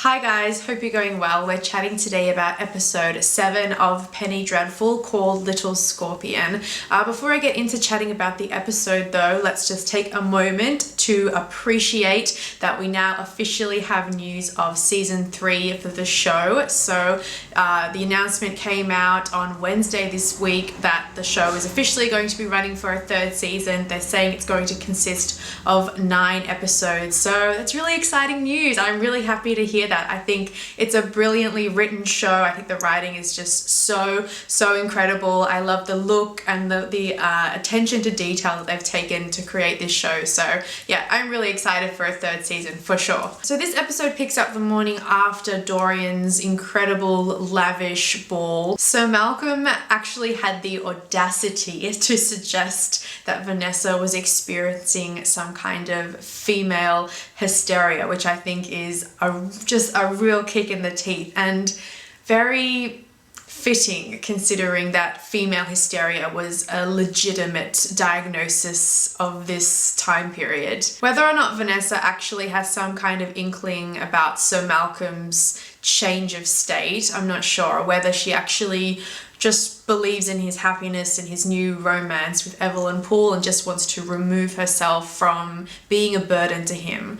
Hi guys, hope you're going well. We're chatting today about episode 7 of Penny Dreadful called Little Scorpion. Before I get into chatting about the episode though, let's just take a moment to appreciate that we now officially have news of season 3 for the show. So the announcement came out on Wednesday this week that the show is officially going to be running for a third season. They're saying it's going to consist of 9 episodes. So that's really exciting news. I'm really happy to hear that. I think it's a brilliantly written show. I think the writing is just so incredible. I love the look and the attention to detail that they've taken to create this show. So yeah, I'm really excited for a third season for sure. So this episode picks up the morning after Dorian's incredible lavish ball. So Malcolm actually had the audacity to suggest that Vanessa was experiencing some kind of female hysteria, which I think is just a real kick in the teeth and very fitting considering that female hysteria was a legitimate diagnosis of this time period. Whether or not Vanessa actually has some kind of inkling about Sir Malcolm's change of state, I'm not sure. Whether she actually just believes in his happiness and his new romance with Evelyn Poole and just wants to remove herself from being a burden to him.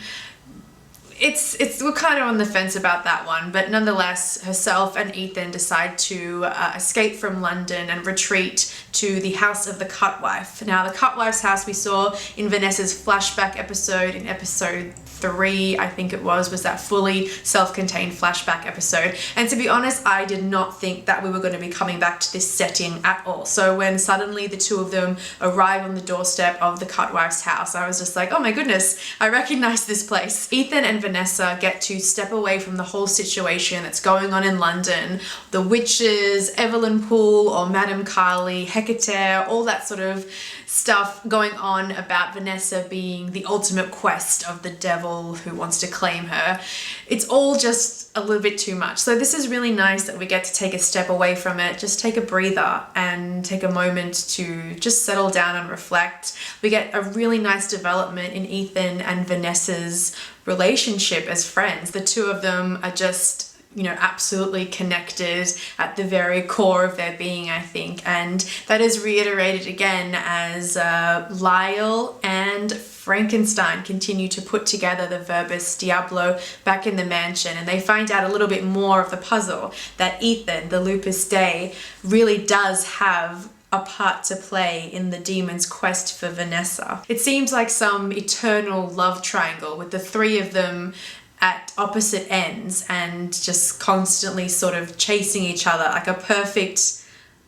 We're kind of on the fence about that one, but nonetheless, herself and Ethan decide to escape from London and retreat to the house of the Cutwife. Now, the Cutwife's house we saw in Vanessa's flashback episode in episode 3, I think it was that fully self-contained flashback episode. And to be honest, I did not think that we were going to be coming back to this setting at all. So when suddenly the two of them arrive on the doorstep of the Cutwife's house, I was just like, oh my goodness, I recognize this place. Ethan and Vanessa get to step away from the whole situation that's going on in London. The witches, Evelyn Poole or Madame Carly, Hecate, all that sort of stuff going on about Vanessa being the ultimate quest of the devil who wants to claim her. It's all just a little bit too much. So this is really nice that we get to take a step away from it, just take a breather and take a moment to just settle down and reflect. We get a really nice development in Ethan and Vanessa's relationship as friends. The two of them are just, you know, absolutely connected at the very core of their being, I think. And that is reiterated again as Lyle and Frankenstein continue to put together the Verbus Diablo back in the mansion, and they find out a little bit more of the puzzle that Ethan, the Lupus Dei, really does have a part to play in the demon's quest for Vanessa. It seems like some eternal love triangle with the three of them at opposite ends and just constantly sort of chasing each other, like a perfect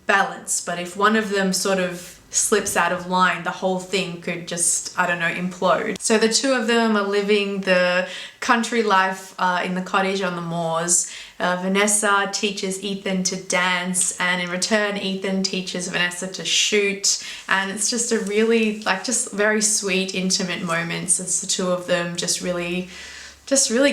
balance. But if one of them sort of slips out of line, the whole thing could just, I don't know, implode. So the two of them are living the country life in the cottage on the moors. Vanessa teaches Ethan to dance, and in return Ethan teaches Vanessa to shoot, and it's just a really, like, just very sweet, intimate moments as the two of them just really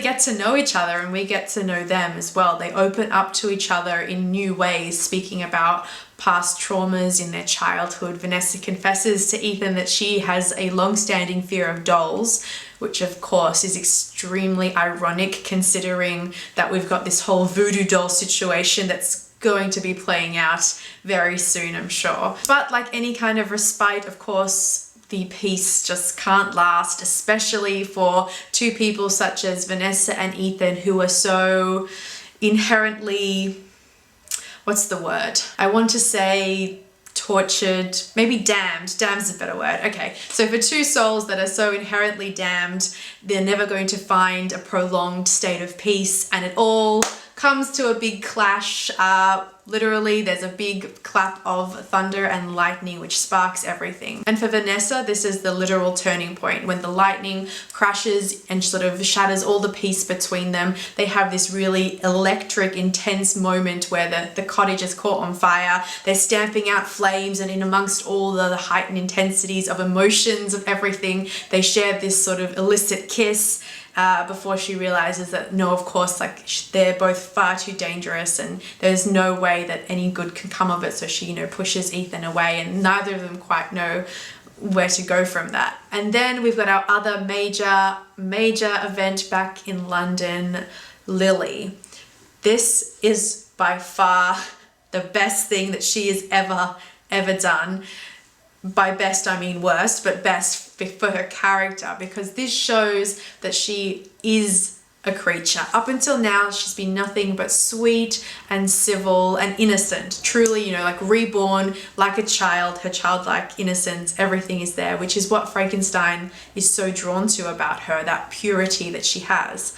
get to know each other, and we get to know them as well. They open up to each other in new ways, speaking about past traumas in their childhood. Vanessa confesses to Ethan that she has a long-standing fear of dolls, which of course is extremely ironic considering that we've got this whole voodoo doll situation that's going to be playing out very soon, I'm sure. But like any kind of respite, of course, the peace just can't last, especially for two people such as Vanessa and Ethan, who are so inherently, what's the word? I want to say tortured, maybe damned. Damned's a better word. Okay, so for two souls that are so inherently damned, they're never going to find a prolonged state of peace, and it all comes to a big clash. Literally, there's a big clap of thunder and lightning which sparks everything. And for Vanessa, this is the literal turning point. When the lightning crashes and sort of shatters all the peace between them, they have this really electric, intense moment where the cottage is caught on fire. They're stamping out flames, and in amongst all the heightened intensities of emotions of everything, they share this sort of illicit kiss. Before she realizes that no, of course, like they're both far too dangerous and there's no way that any good can come of it. So she, you know, pushes Ethan away, and neither of them quite know where to go from that. And then we've got our other major event back in London. Lily. This is by far the best thing that she has ever done. By best, I mean worst, but best for her character, because this shows that she is a creature. Up until now, she's been nothing but sweet and civil and innocent. Truly, you know, like reborn like a child, her childlike innocence, everything is there, which is what Frankenstein is so drawn to about her, that purity that she has.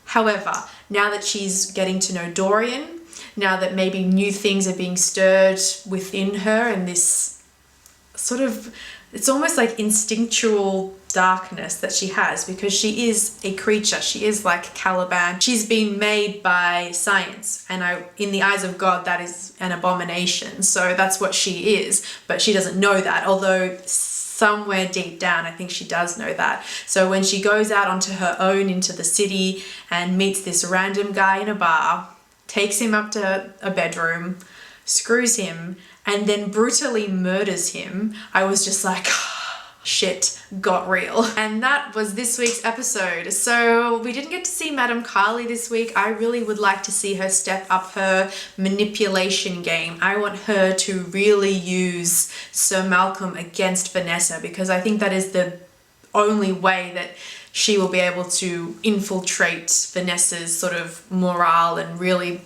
However, now that she's getting to know Dorian, now that maybe new things are being stirred within her, and this sort of, it's almost like instinctual darkness that she has, because she is a creature. She is like Caliban. She's been made by science, and in the eyes of God, that is an abomination. So that's what she is, but she doesn't know that, although somewhere deep down, I think she does know that. So when she goes out onto her own into the city and meets this random guy in a bar, takes him up to a bedroom, screws him, and then brutally murders him, I was just like, shit got real. And that was this week's episode. So we didn't get to see Madame Carly this week. I really would like to see her step up her manipulation game. I want her to really use Sir Malcolm against Vanessa, because I think that is the only way that she will be able to infiltrate Vanessa's sort of morale and really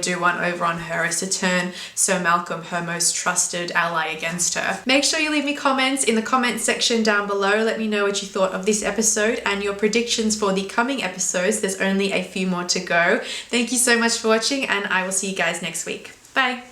do one over on her, is to turn Sir Malcolm, her most trusted ally, against her. Make sure you leave me comments in the comment section down below. Let me know what you thought of this episode and your predictions for the coming episodes. There's only a few more to go. Thank you so much for watching, and I will see you guys next week. Bye.